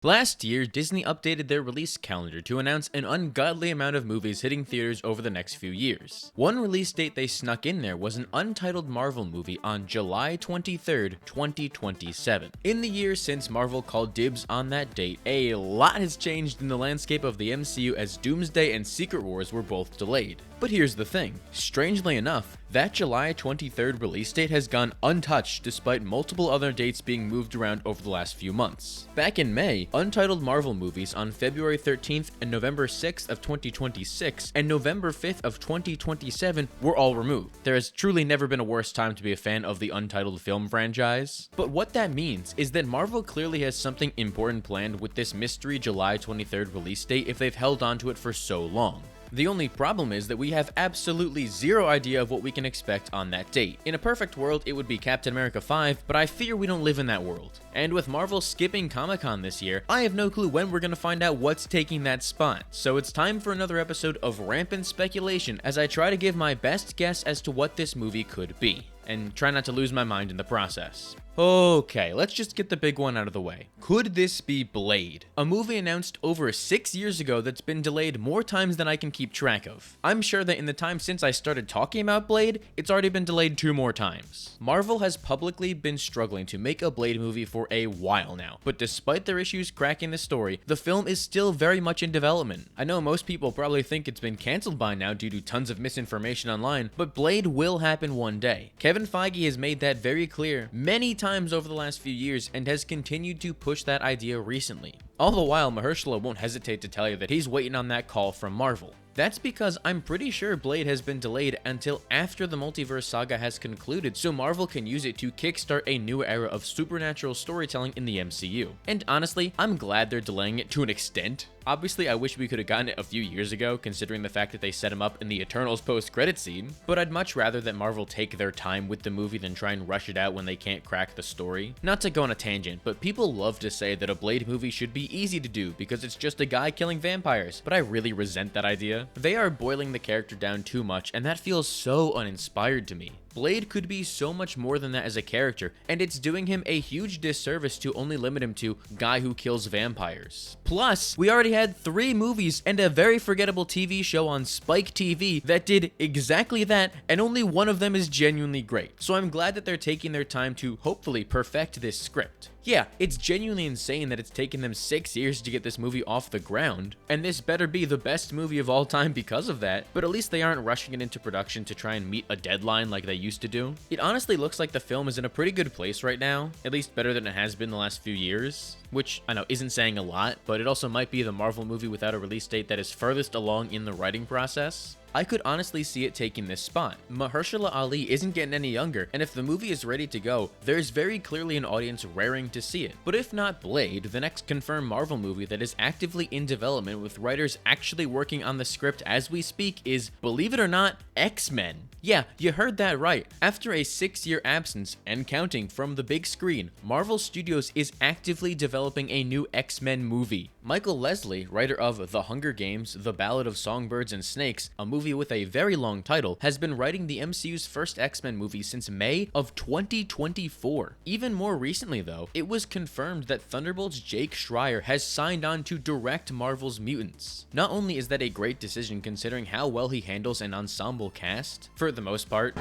Last year, Disney updated their release calendar to announce an ungodly amount of movies hitting theaters over the next few years. One release date they snuck in there was an untitled Marvel movie on July 23rd, 2027. In the years since Marvel called dibs on that date, a lot has changed in the landscape of the MCU as Doomsday and Secret Wars were both delayed. But here's the thing, strangely enough, that July 23rd release date has gone untouched despite multiple other dates being moved around over the last few months. Back in May, untitled Marvel movies on February 13th and November 6th of 2026 and November 5th of 2027 were all removed. There has truly never been a worse time to be a fan of the untitled film franchise. But what that means is that Marvel clearly has something important planned with this mystery July 23rd release date if they've held on to it for so long. The only problem is that we have absolutely zero idea of what we can expect on that date. In a perfect world, it would be Captain America 5, but I fear we don't live in that world. And with Marvel skipping Comic-Con this year, I have no clue when we're gonna find out what's taking that spot. So it's time for another episode of Rampant Speculation as I try to give my best guess as to what this movie could be, and try not to lose my mind in the process. Okay, let's just get the big one out of the way. Could this be Blade? A movie announced over 6 years ago that's been delayed more times than I can keep track of. I'm sure that in the time since I started talking about Blade, it's already been delayed 2 more times. Marvel has publicly been struggling to make a Blade movie for a while now, but despite their issues cracking the story, the film is still very much in development. I know most people probably think it's been cancelled by now due to tons of misinformation online, but Blade will happen one day. Kevin Feige has made that very clear many times over the last few years and has continued to push that idea recently. All the while, Mahershala won't hesitate to tell you that he's waiting on that call from Marvel. That's because I'm pretty sure Blade has been delayed until after the multiverse saga has concluded, so Marvel can use it to kickstart a new era of supernatural storytelling in the MCU. And honestly, I'm glad they're delaying it to an extent. Obviously, I wish we could have gotten it a few years ago, considering the fact that they set him up in the Eternals post-credit scene, but I'd much rather that Marvel take their time with the movie than try and rush it out when they can't crack the story. Not to go on a tangent, but people love to say that a Blade movie should be easy to do because it's just a guy killing vampires, but I really resent that idea. They are boiling the character down too much, and that feels so uninspired to me. Blade could be so much more than that as a character, and it's doing him a huge disservice to only limit him to guy who kills vampires. Plus, we already had 3 movies and a very forgettable TV show on Spike TV that did exactly that, and only one of them is genuinely great. So I'm glad that they're taking their time to hopefully perfect this script. Yeah, it's genuinely insane that it's taken them 6 years to get this movie off the ground, and this better be the best movie of all time because of that, but at least they aren't rushing it into production to try and meet a deadline like they used to do. It honestly looks like the film is in a pretty good place right now, at least better than it has been the last few years, which I know isn't saying a lot, but it also might be the Marvel movie without a release date that is furthest along in the writing process. I could honestly see it taking this spot. Mahershala Ali isn't getting any younger, and if the movie is ready to go, there's very clearly an audience raring to see it. But if not Blade, the next confirmed Marvel movie that is actively in development with writers actually working on the script as we speak is, believe it or not, X-Men. Yeah, you heard that right. After a 6-year absence, and counting from the big screen, Marvel Studios is actively developing a new X-Men movie. Michael Leslie, writer of The Hunger Games, The Ballad of Songbirds and Snakes, a movie with a very long title, has been writing the MCU's first X-Men movie since May of 2024. Even more recently though, it was confirmed that Thunderbolt's Jake Schreier has signed on to direct Marvel's Mutants. Not only is that a great decision considering how well he handles an ensemble cast, for the most part,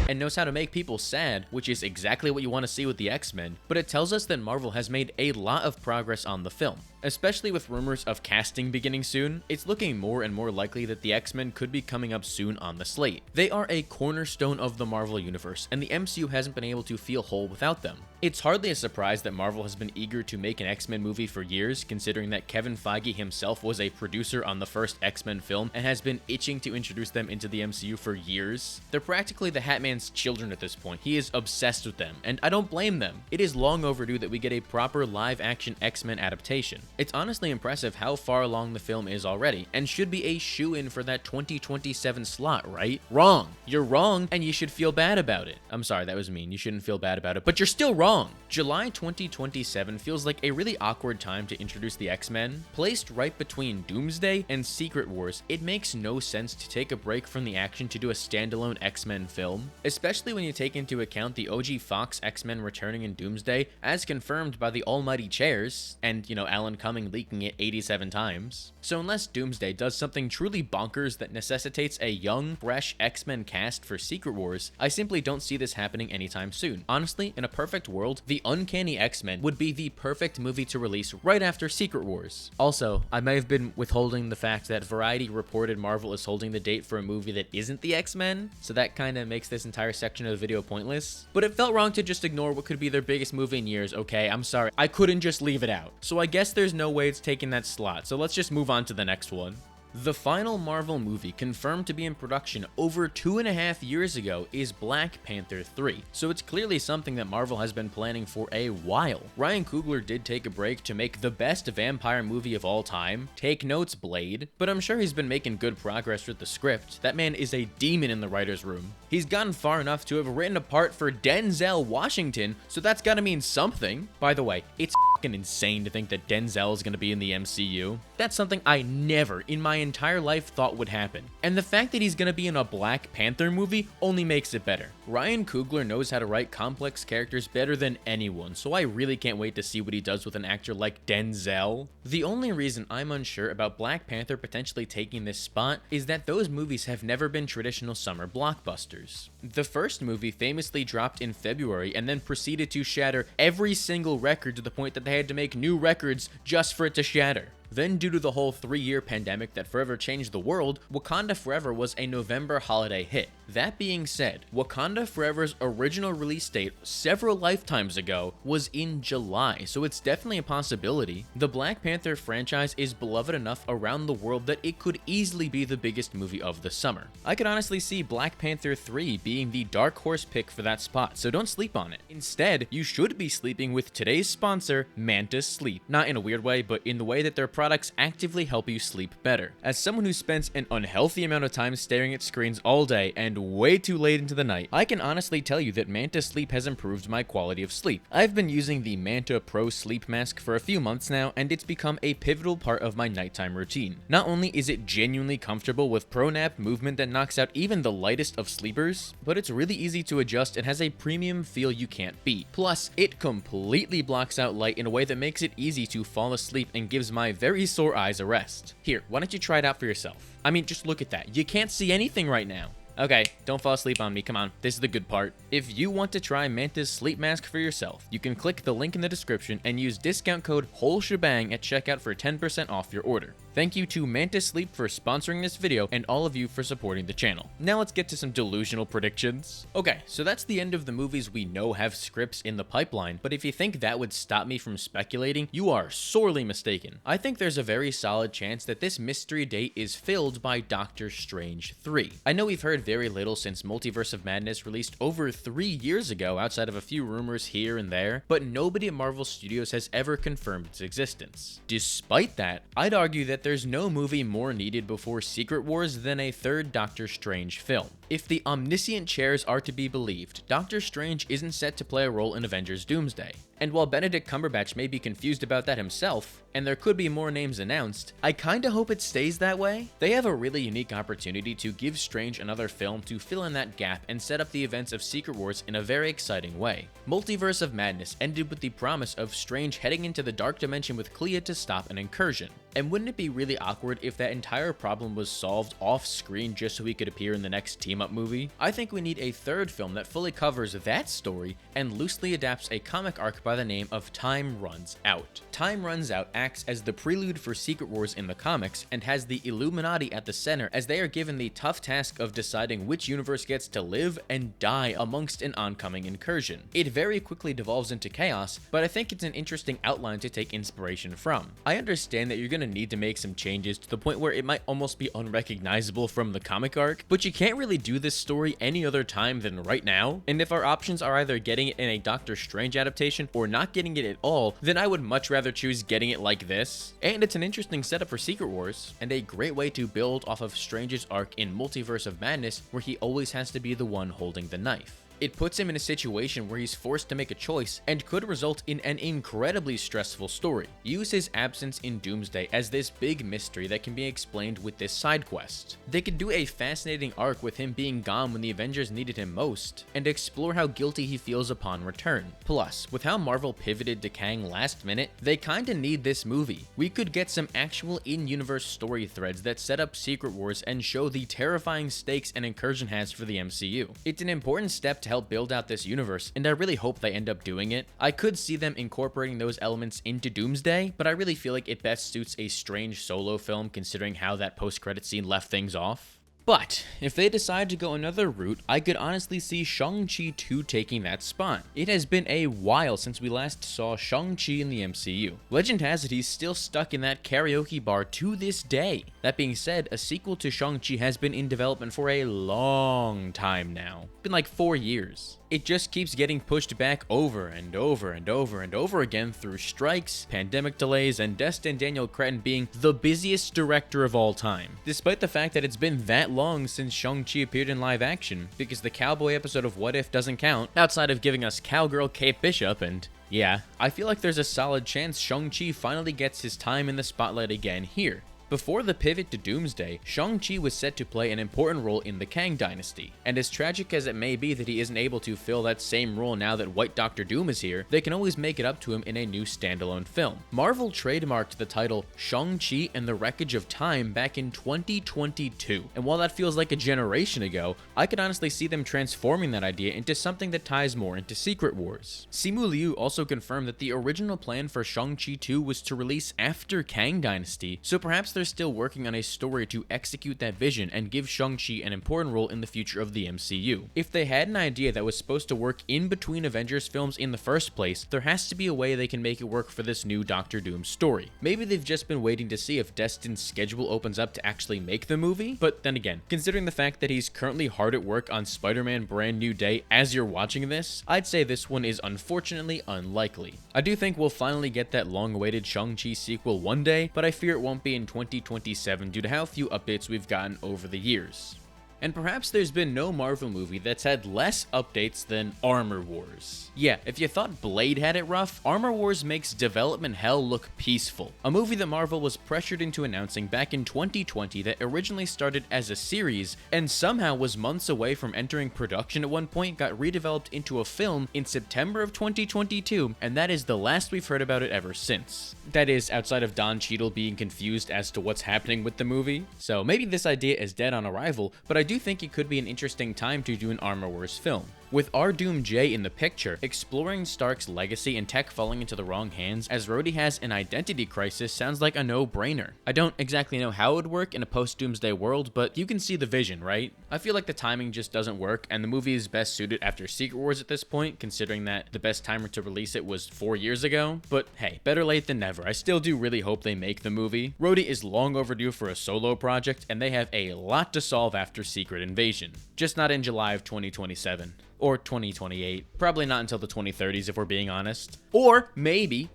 and knows how to make people sad, which is exactly what you want to see with the X-Men, but it tells us that Marvel has made a lot of progress on the film. Especially with rumors of casting beginning soon, it's looking more and more likely that the X-Men could be coming up soon on the slate. They are a cornerstone of the Marvel universe, and the MCU hasn't been able to feel whole without them. It's hardly a surprise that Marvel has been eager to make an X-Men movie for years, considering that Kevin Feige himself was a producer on the first X-Men film and has been itching to introduce them into the MCU for years. They're practically the Hat Man's children at this point. He is obsessed with them, and I don't blame them. It is long overdue that we get a proper live-action X-Men adaptation. It's honestly impressive how far along the film is already, and should be a shoo-in for that 2027 slot, right? Wrong. You're wrong, and you should feel bad about it. I'm sorry, that was mean. You shouldn't feel bad about it, but you're still wrong. July 2027 feels like a really awkward time to introduce the X-Men. Placed right between Doomsday and Secret Wars, it makes no sense to take a break from the action to do a standalone X-Men film, especially when you take into account the OG Fox X-Men returning in Doomsday, as confirmed by the almighty chairs, and, Alan Cumming leaking it 87 times. So unless Doomsday does something truly bonkers that necessitates a young, fresh X-Men cast for Secret Wars, I simply don't see this happening anytime soon. Honestly, in a perfect world, the Uncanny X-Men would be the perfect movie to release right after Secret Wars. Also, I may have been withholding the fact that Variety reported Marvel is holding the date for a movie that isn't the X-Men, so that kinda makes this entire section of the video pointless. But it felt wrong to just ignore what could be their biggest movie in years, okay? I'm sorry, I couldn't just leave it out. So I guess there's no way it's taking that slot, so let's just move on to the next one. The final Marvel movie confirmed to be in production over 2.5 years ago is Black Panther 3, so it's clearly something that Marvel has been planning for a while. Ryan Coogler did take a break to make the best vampire movie of all time, take notes Blade, but I'm sure he's been making good progress with the script. That man is a demon in the writer's room. He's gotten far enough to have written a part for Denzel Washington, so that's gotta mean something. By the way, it's fucking insane to think that Denzel is gonna be in the MCU. That's something I never in my entire life thought would happen. And the fact that he's gonna be in a Black Panther movie only makes it better. Ryan Coogler knows how to write complex characters better than anyone, so I really can't wait to see what he does with an actor like Denzel. The only reason I'm unsure about Black Panther potentially taking this spot is that those movies have never been traditional summer blockbusters. The first movie famously dropped in February and then proceeded to shatter every single record to the point that they had to make new records just for it to shatter. Then, due to the whole 3-year pandemic that forever changed the world, Wakanda Forever was a November holiday hit. That being said, Wakanda Forever's original release date several lifetimes ago was in July, so it's definitely a possibility. The Black Panther franchise is beloved enough around the world that it could easily be the biggest movie of the summer. I could honestly see Black Panther 3 being the dark horse pick for that spot, so don't sleep on it. Instead, you should be sleeping with today's sponsor, Mantis Sleep. Not in a weird way, but in the way that their products actively help you sleep better. As someone who spends an unhealthy amount of time staring at screens all day and way too late into the night, I can honestly tell you that Manta Sleep has improved my quality of sleep. I've been using the Manta Pro Sleep Mask for a few months now, and it's become a pivotal part of my nighttime routine. Not only is it genuinely comfortable with pro nap movement that knocks out even the lightest of sleepers, but it's really easy to adjust and has a premium feel you can't beat. Plus, it completely blocks out light in a way that makes it easy to fall asleep and gives my very sore eyes a rest. Here, why don't you try it out for yourself? I mean, just look at that. You can't see anything right now. Okay, don't fall asleep on me, come on, this is the good part. If you want to try Manta's sleep mask for yourself, you can click the link in the description and use discount code WHOLESHEBANG at checkout for 10% off your order. Thank you to Mantis Sleep for sponsoring this video and all of you for supporting the channel. Now let's get to some delusional predictions. Okay, so that's the end of the movies we know have scripts in the pipeline, but if you think that would stop me from speculating, you are sorely mistaken. I think there's a very solid chance that this mystery date is filled by Doctor Strange 3. I know we've heard very little since Multiverse of Madness released over 3 years ago outside of a few rumors here and there, but nobody at Marvel Studios has ever confirmed its existence. Despite that, I'd argue that there's no movie more needed before Secret Wars than a third Doctor Strange film. If the omniscient chairs are to be believed, Doctor Strange isn't set to play a role in Avengers Doomsday. And while Benedict Cumberbatch may be confused about that himself, and there could be more names announced, I kinda hope it stays that way. They have a really unique opportunity to give Strange another film to fill in that gap and set up the events of Secret Wars in a very exciting way. Multiverse of Madness ended with the promise of Strange heading into the Dark Dimension with Clea to stop an incursion. And wouldn't it be really awkward if that entire problem was solved off screen just so he could appear in the next team-up movie? I think we need a third film that fully covers that story and loosely adapts a comic arc by the name of Time Runs Out. Time Runs Out acts as the prelude for Secret Wars in the comics and has the Illuminati at the center as they are given the tough task of deciding which universe gets to live and die amongst an oncoming incursion. It very quickly devolves into chaos, but I think it's an interesting outline to take inspiration from. I understand that you're going to need to make some changes to the point where it might almost be unrecognizable from the comic arc, but you can't really do this story any other time than right now, and if our options are either getting it in a Doctor Strange adaptation or not getting it at all, then I would much rather choose getting it like this. And it's an interesting setup for Secret Wars, and a great way to build off of Strange's arc in Multiverse of Madness, where he always has to be the one holding the knife. It puts him in a situation where he's forced to make a choice and could result in an incredibly stressful story. Use his absence in Doomsday as this big mystery that can be explained with this side quest. They could do a fascinating arc with him being gone when the Avengers needed him most, and explore how guilty he feels upon return. Plus, with how Marvel pivoted to Kang last minute, they kinda need this movie. We could get some actual in-universe story threads that set up Secret Wars and show the terrifying stakes an incursion has for the MCU. It's an important step to help build out this universe, and I really hope they end up doing it. I could see them incorporating those elements into Doomsday, but I really feel like it best suits a Strange solo film considering how that post-credit scene left things off. But if they decide to go another route, I could honestly see Shang-Chi 2 taking that spot. It has been a while since we last saw Shang-Chi in the MCU. Legend has it he's still stuck in that karaoke bar to this day. That being said, a sequel to Shang-Chi has been in development for a long time now. It's been like 4 years. It just keeps getting pushed back over and over and over and over again through strikes, pandemic delays, and Destin Daniel Cretton being the busiest director of all time. Despite the fact that it's been that long since Shang-Chi appeared in live action, because the cowboy episode of What If doesn't count, outside of giving us cowgirl Kate Bishop, and yeah, I feel like there's a solid chance Shang-Chi finally gets his time in the spotlight again here. Before the pivot to Doomsday, Shang-Chi was set to play an important role in the Kang dynasty, and as tragic as it may be that he isn't able to fill that same role now that White Doctor Doom is here, they can always make it up to him in a new standalone film. Marvel trademarked the title Shang-Chi and the Wreckage of Time back in 2022, and while that feels like a generation ago, I could honestly see them transforming that idea into something that ties more into Secret Wars. Simu Liu also confirmed that the original plan for Shang-Chi 2 was to release after Kang dynasty, so perhaps they're still working on a story to execute that vision and give Shang-Chi an important role in the future of the MCU. If they had an idea that was supposed to work in between Avengers films in the first place, there has to be a way they can make it work for this new Doctor Doom story. Maybe they've just been waiting to see if Destin's schedule opens up to actually make the movie, but then again, considering the fact that he's currently hard at work on Spider-Man Brand New Day as you're watching this, I'd say this one is unfortunately unlikely. I do think we'll finally get that long-awaited Shang-Chi sequel one day, but I fear it won't be in 2027 due to how few updates we've gotten over the years. And perhaps there's been no Marvel movie that's had less updates than Armor Wars. Yeah, if you thought Blade had it rough, Armor Wars makes development hell look peaceful. A movie that Marvel was pressured into announcing back in 2020 that originally started as a series and somehow was months away from entering production at one point, got redeveloped into a film in September of 2022, and that is the last we've heard about it ever since. That is, outside of Don Cheadle being confused as to what's happening with the movie. So maybe this idea is dead on arrival, but I do think it could be an interesting time to do an Armor Wars film. With R. Doom J in the picture, exploring Stark's legacy and tech falling into the wrong hands as Rhodey has an identity crisis sounds like a no-brainer. I don't exactly know how it would work in a post-Doomsday world, but you can see the vision, right? I feel like the timing just doesn't work, and the movie is best suited after Secret Wars at this point, considering that the best timer to release it was 4 years ago. But hey, better late than never. I still do really hope they make the movie. Rhodey is long overdue for a solo project, and they have a lot to solve after Secret Invasion. Just not in July of 2027. Or 2028. Probably not until the 2030s if we're being honest. Or maybe,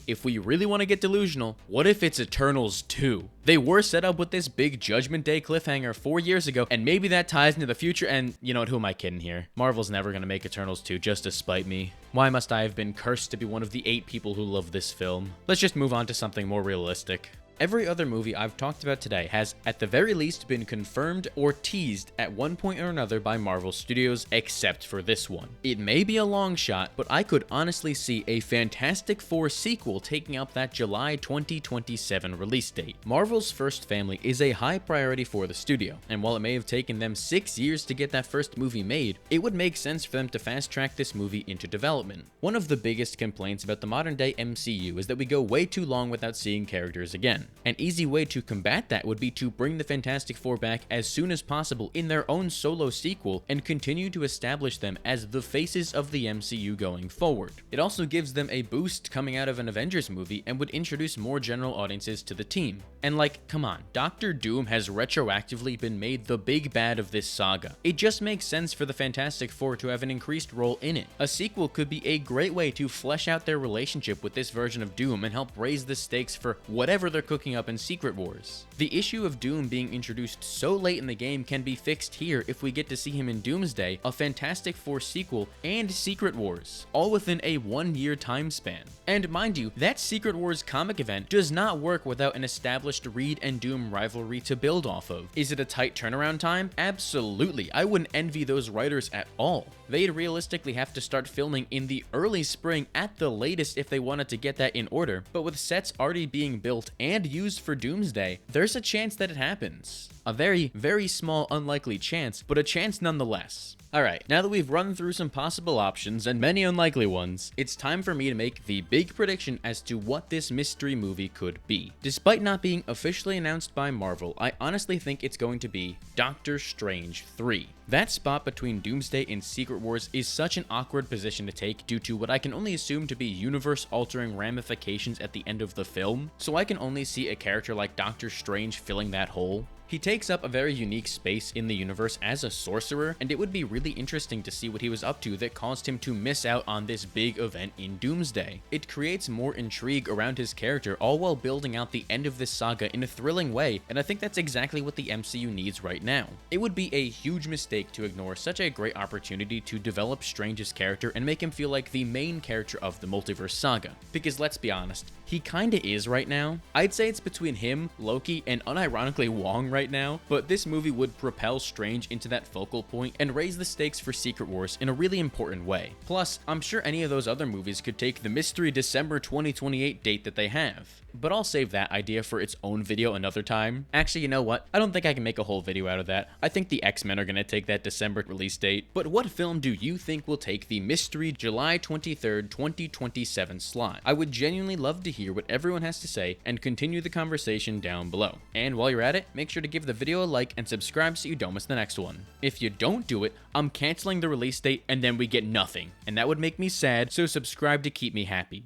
if we really want to get delusional, what if it's Eternals 2? They were set up with this big Judgment Day cliffhanger 4 years ago, and maybe that ties into the future, and you know what, who am I kidding here? Marvel's never gonna make Eternals 2 just to spite me. Why must I have been cursed to be one of the 8 people who love this film? Let's just move on to something more realistic. Every other movie I've talked about today has, at the very least, been confirmed or teased at one point or another by Marvel Studios, except for this one. It may be a long shot, but I could honestly see a Fantastic Four sequel taking up that July 2027 release date. Marvel's first family is a high priority for the studio, and while it may have taken them 6 years to get that first movie made, it would make sense for them to fast-track this movie into development. One of the biggest complaints about the modern-day MCU is that we go way too long without seeing characters again. An easy way to combat that would be to bring the Fantastic Four back as soon as possible in their own solo sequel and continue to establish them as the faces of the MCU going forward. It also gives them a boost coming out of an Avengers movie and would introduce more general audiences to the team. And like, come on, Doctor Doom has retroactively been made the big bad of this saga. It just makes sense for the Fantastic Four to have an increased role in it. A sequel could be a great way to flesh out their relationship with this version of Doom and help raise the stakes for whatever they're cooking up in Secret Wars. The issue of Doom being introduced so late in the game can be fixed here if we get to see him in Doomsday, a Fantastic Four sequel, and Secret Wars, all within a 1-year time span. And mind you, that Secret Wars comic event does not work without an established Reed and Doom rivalry to build off of. Is it a tight turnaround time? Absolutely. I wouldn't envy those writers at all. They'd realistically have to start filming in the early spring at the latest if they wanted to get that in order, but with sets already being built and used for Doomsday, there's a chance that it happens. A very, very small unlikely chance, but a chance nonetheless. Alright, now that we've run through some possible options and many unlikely ones, it's time for me to make the big prediction as to what this mystery movie could be. Despite not being officially announced by Marvel, I honestly think it's going to be Doctor Strange 3. That spot between Doomsday and Secret Wars is such an awkward position to take due to what I can only assume to be universe-altering ramifications at the end of the film, so I can only see a character like Doctor Strange filling that hole. He takes up a very unique space in the universe as a sorcerer, and it would be really interesting to see what he was up to that caused him to miss out on this big event in Doomsday. It creates more intrigue around his character, all while building out the end of this saga in a thrilling way, and I think that's exactly what the MCU needs right now. It would be a huge mistake to ignore such a great opportunity to develop Strange's character and make him feel like the main character of the multiverse saga. Because let's be honest, he kinda is right now. I'd say it's between him, Loki, and unironically Wong right now, but this movie would propel Strange into that focal point and raise the stakes for Secret Wars in a really important way. Plus, I'm sure any of those other movies could take the mystery December 2028 date that they have. But I'll save that idea for its own video another time. Actually, you know what? I don't think I can make a whole video out of that. I think the X-Men are gonna take that December release date. But what film do you think will take the mystery July 23rd, 2027 slot? I would genuinely love to hear what everyone has to say and continue the conversation down below. And while you're at it, make sure to give the video a like and subscribe so you don't miss the next one. If you don't do it, I'm canceling the release date and then we get nothing. And that would make me sad, so subscribe to keep me happy.